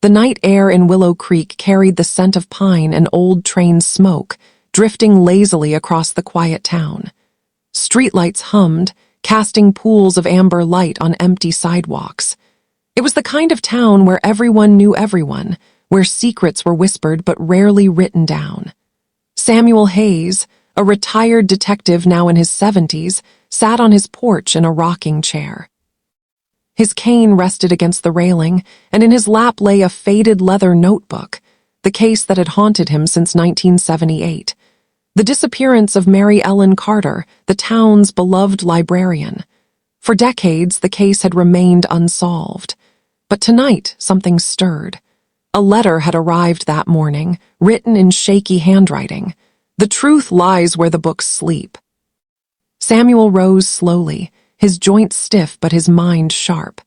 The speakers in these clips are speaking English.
The night air in Willow Creek carried the scent of pine and old train smoke, drifting lazily across the quiet town. Streetlights hummed, casting pools of amber light on empty sidewalks. It was the kind of town where everyone knew everyone, where secrets were whispered but rarely written down. Samuel Hayes, a retired detective now in his 70s, sat on his porch in a rocking chair. His cane rested against the railing, and in his lap lay a faded leather notebook, the case that had haunted him since 1978. The disappearance of Mary Ellen Carter, the town's beloved librarian. For decades, the case had remained unsolved. But tonight, something stirred. A letter had arrived that morning, written in shaky handwriting. The truth lies where the books sleep. Samuel rose slowly, his joints stiff but his mind sharp.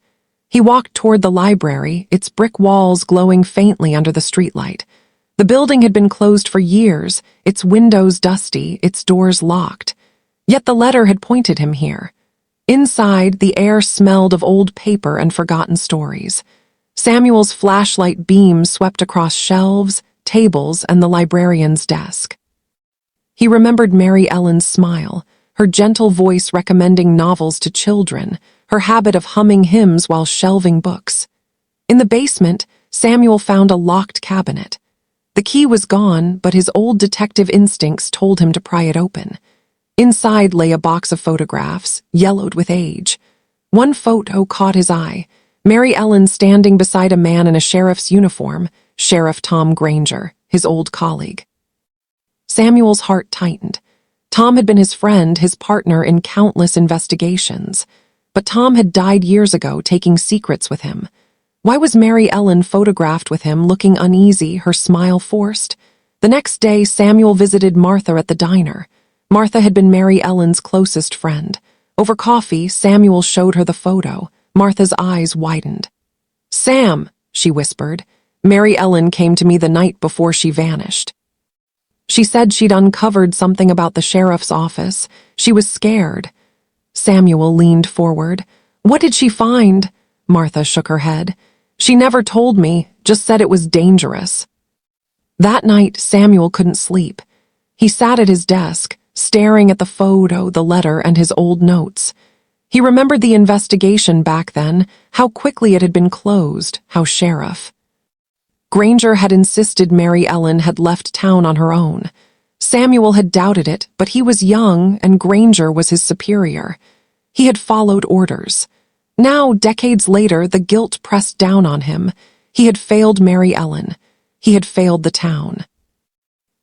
He walked toward the library, its brick walls glowing faintly under the streetlight. The building had been closed for years, its windows dusty, its doors locked. Yet the letter had pointed him here. Inside, the air smelled of old paper and forgotten stories. Samuel's flashlight beam swept across shelves, tables, and the librarian's desk. He remembered Mary Ellen's smile, her gentle voice recommending novels to children, her habit of humming hymns while shelving books. In the basement, Samuel found a locked cabinet. The key was gone, but his old detective instincts told him to pry it open. Inside lay a box of photographs, yellowed with age. One photo caught his eye, Mary Ellen standing beside a man in a sheriff's uniform, Sheriff Tom Granger, his old colleague. Samuel's heart tightened. Tom had been his friend, his partner in countless investigations. But Tom had died years ago, taking secrets with him. Why was Mary Ellen photographed with him, looking uneasy, her smile forced? The next day, Samuel visited Martha at the diner. Martha had been Mary Ellen's closest friend. Over coffee, Samuel showed her the photo. Martha's eyes widened. "Sam," she whispered, "Mary Ellen came to me the night before she vanished. She said she'd uncovered something about the sheriff's office. She was scared." Samuel leaned forward. "What did she find?" Martha shook her head. "She never told me, just said it was dangerous." That night, Samuel couldn't sleep. He sat at his desk, staring at the photo, the letter, and his old notes. He remembered the investigation back then, how quickly it had been closed, how Sheriff Granger had insisted Mary Ellen had left town on her own. Samuel had doubted it, but he was young and Granger was his superior. He had followed orders. Now, decades later, the guilt pressed down on him. He had failed Mary Ellen. He had failed the town.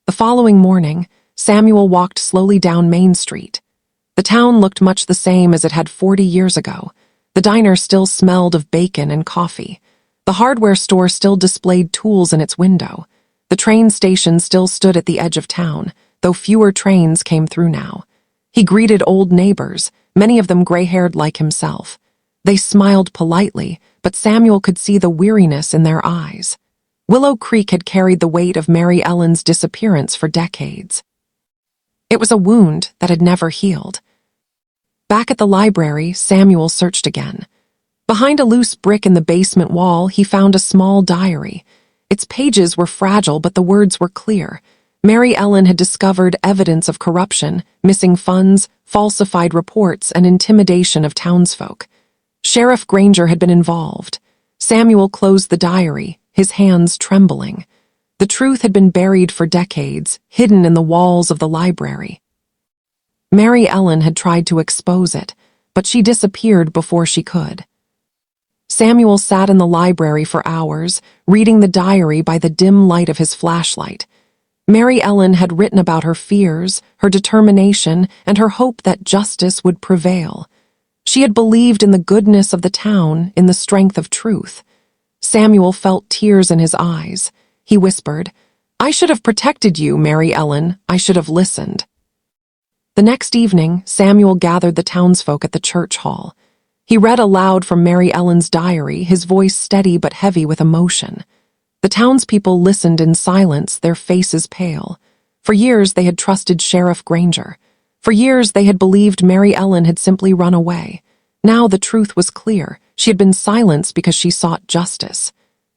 The following morning, Samuel walked slowly down Main Street. The town looked much the same as it had 40 years ago. The diner still smelled of bacon and coffee. The hardware store still displayed tools in its window. The train station still stood at the edge of town, though fewer trains came through now. He greeted old neighbors, many of them gray-haired like himself. They smiled politely, but Samuel could see the weariness in their eyes. Willow Creek had carried the weight of Mary Ellen's disappearance for decades. It was a wound that had never healed. Back at the library, Samuel searched again. Behind a loose brick in the basement wall, he found a small diary. Its pages were fragile, but the words were clear. Mary Ellen had discovered evidence of corruption, missing funds, falsified reports, and intimidation of townsfolk. Sheriff Granger had been involved. Samuel closed the diary, his hands trembling. The truth had been buried for decades, hidden in the walls of the library. Mary Ellen had tried to expose it, but she disappeared before she could. Samuel sat in the library for hours, reading the diary by the dim light of his flashlight. Mary Ellen had written about her fears, her determination, and her hope that justice would prevail. She had believed in the goodness of the town, in the strength of truth. Samuel felt tears in his eyes. He whispered, "I should have protected you, Mary Ellen. I should have listened." The next evening, Samuel gathered the townsfolk at the church hall. He read aloud from Mary Ellen's diary, his voice steady but heavy with emotion. The townspeople listened in silence, their faces pale. For years they had trusted Sheriff Granger. For years they had believed Mary Ellen had simply run away. Now the truth was clear. She had been silenced because she sought justice.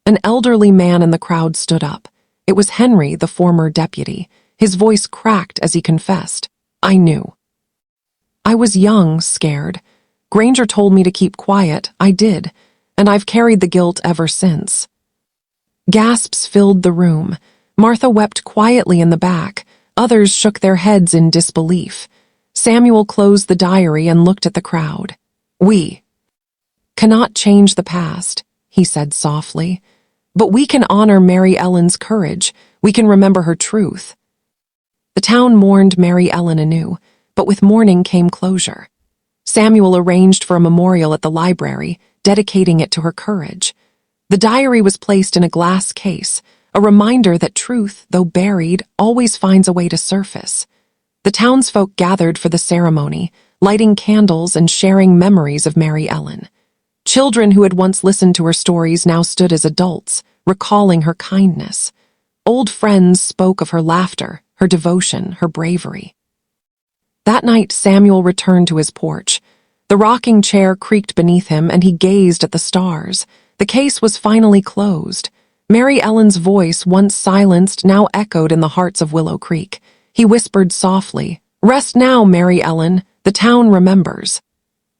An elderly man in the crowd stood up. It was Henry, the former deputy. His voice cracked as he confessed. I knew. I was young, scared. Granger told me to keep quiet. I did, and I've carried the guilt ever since. Gasps filled the room. Martha wept quietly in the back. Others shook their heads in disbelief. Samuel closed the diary and looked at the crowd. We cannot change the past, he said softly, but we can honor Mary Ellen's courage. We can remember her truth. The town mourned Mary Ellen anew, but with mourning came closure. Samuel arranged for a memorial at the library, dedicating it to her courage. The diary was placed in a glass case, a reminder that truth, though buried, always finds a way to surface. The townsfolk gathered for the ceremony, lighting candles and sharing memories of Mary Ellen. Children who had once listened to her stories now stood as adults, recalling her kindness. Old friends spoke of her laughter, her devotion, her bravery. That night, Samuel returned to his porch. The rocking chair creaked beneath him, and he gazed at the stars. The case was finally closed. Mary Ellen's voice, once silenced, now echoed in the hearts of Willow Creek. He whispered softly, "Rest now, Mary Ellen. The town remembers."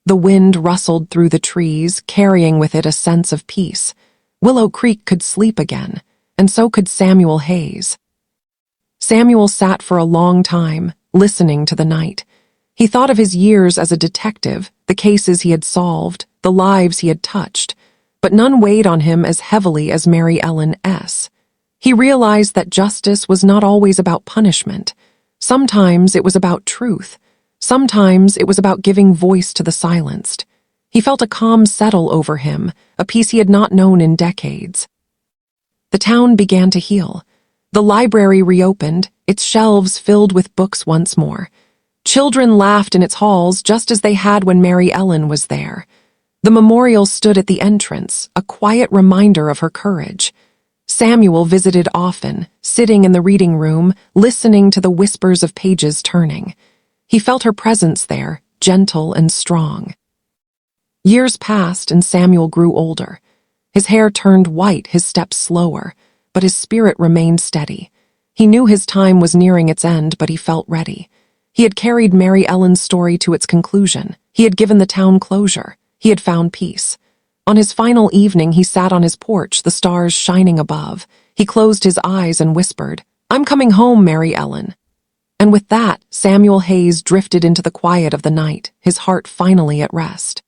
The wind rustled through the trees, carrying with it a sense of peace. Willow Creek could sleep again, and so could Samuel Hayes. Samuel sat for a long time, listening to the night. He thought of his years as a detective, the cases he had solved, the lives he had touched, but none weighed on him as heavily as Mary Ellen S. He realized that justice was not always about punishment. Sometimes it was about truth. Sometimes it was about giving voice to the silenced. He felt a calm settle over him, a peace he had not known in decades. The town began to heal. The library reopened, its shelves filled with books once more. Children laughed in its halls just as they had when Mary Ellen was there. The memorial stood at the entrance, a quiet reminder of her courage. Samuel visited often, sitting in the reading room, listening to the whispers of pages turning. He felt her presence there, gentle and strong. Years passed and Samuel grew older. His hair turned white, his steps slower, but his spirit remained steady. He knew his time was nearing its end, but he felt ready. He had carried Mary Ellen's story to its conclusion. He had given the town closure. He had found peace. On his final evening, he sat on his porch, the stars shining above. He closed his eyes and whispered, "I'm coming home, Mary Ellen." And with that, Samuel Hayes drifted into the quiet of the night, his heart finally at rest.